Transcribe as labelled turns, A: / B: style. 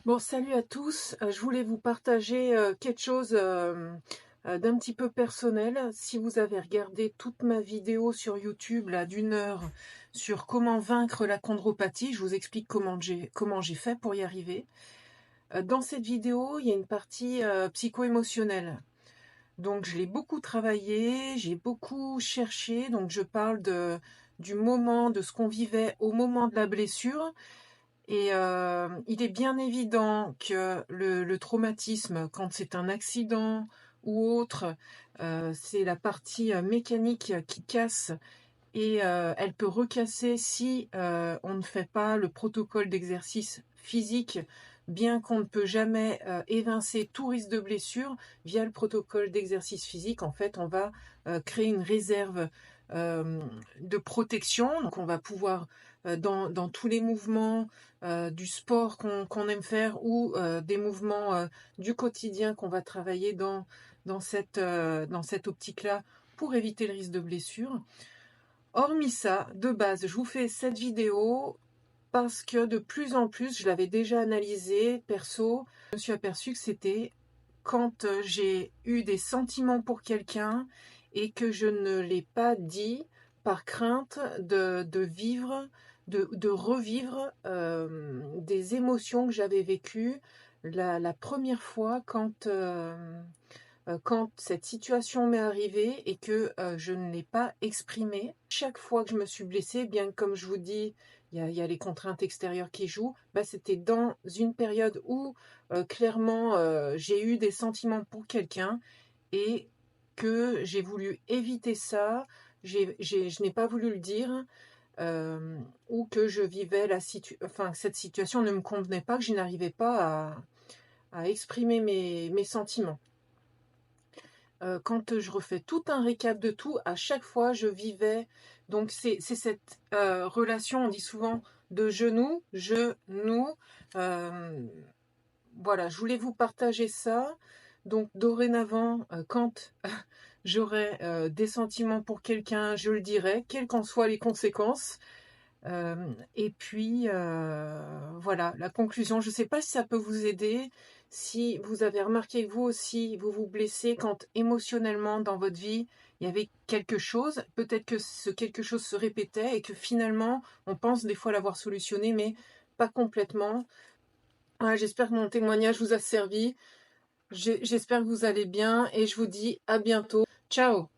A: Bon, salut à tous. Je voulais vous partager quelque chose d'un petit peu personnel. Si vous avez regardé toute ma vidéo sur YouTube là d'1 heure sur comment vaincre la chondropathie, je vous explique comment j'ai fait pour y arriver. Dans cette vidéo, il y a une partie psycho-émotionnelle. Donc je l'ai beaucoup travaillé, j'ai beaucoup cherché. Donc je parle du moment, de ce qu'on vivait au moment de la blessure. Et il est bien évident que le traumatisme, quand c'est un accident ou autre, c'est la partie mécanique qui casse et elle peut recasser si on ne fait pas le protocole d'exercice physique, bien qu'on ne peut jamais évincer tout risque de blessure via le protocole d'exercice physique. En fait, on va créer une réserve de protection. Donc, on va pouvoir, dans tous les mouvements du sport qu'on aime faire ou des mouvements du quotidien qu'on va travailler dans cette optique-là pour éviter le risque de blessure. Hormis ça, de base, je vous fais cette vidéo parce que de plus en plus, je l'avais déjà analysé perso, je me suis aperçue que c'était quand j'ai eu des sentiments pour quelqu'un et que je ne l'ai pas dit par crainte de vivre, de revivre des émotions que j'avais vécues la première fois quand cette situation m'est arrivée et que je ne l'ai pas exprimée. Chaque fois que je me suis blessée, bien que comme je vous dis, il y a les contraintes extérieures qui jouent, c'était dans une période où clairement j'ai eu des sentiments pour quelqu'un et que j'ai voulu éviter ça, je n'ai pas voulu le dire, ou que je vivais cette situation ne me convenait pas, que je n'arrivais pas à exprimer mes sentiments. Quand je refais tout un récap de tout, à chaque fois je vivais, donc c'est cette relation, on dit souvent de je-nous. Voilà, je voulais vous partager ça. Donc dorénavant, quand j'aurai des sentiments pour quelqu'un, je le dirai, quelles qu'en soient les conséquences. Et puis voilà, la conclusion, je ne sais pas si ça peut vous aider, si vous avez remarqué que vous aussi, vous vous blessez quand émotionnellement dans votre vie, il y avait quelque chose, peut-être que ce quelque chose se répétait et que finalement, on pense des fois l'avoir solutionné, mais pas complètement. Voilà, j'espère que mon témoignage vous a servi, j'espère que vous allez bien et je vous dis à bientôt. Ciao!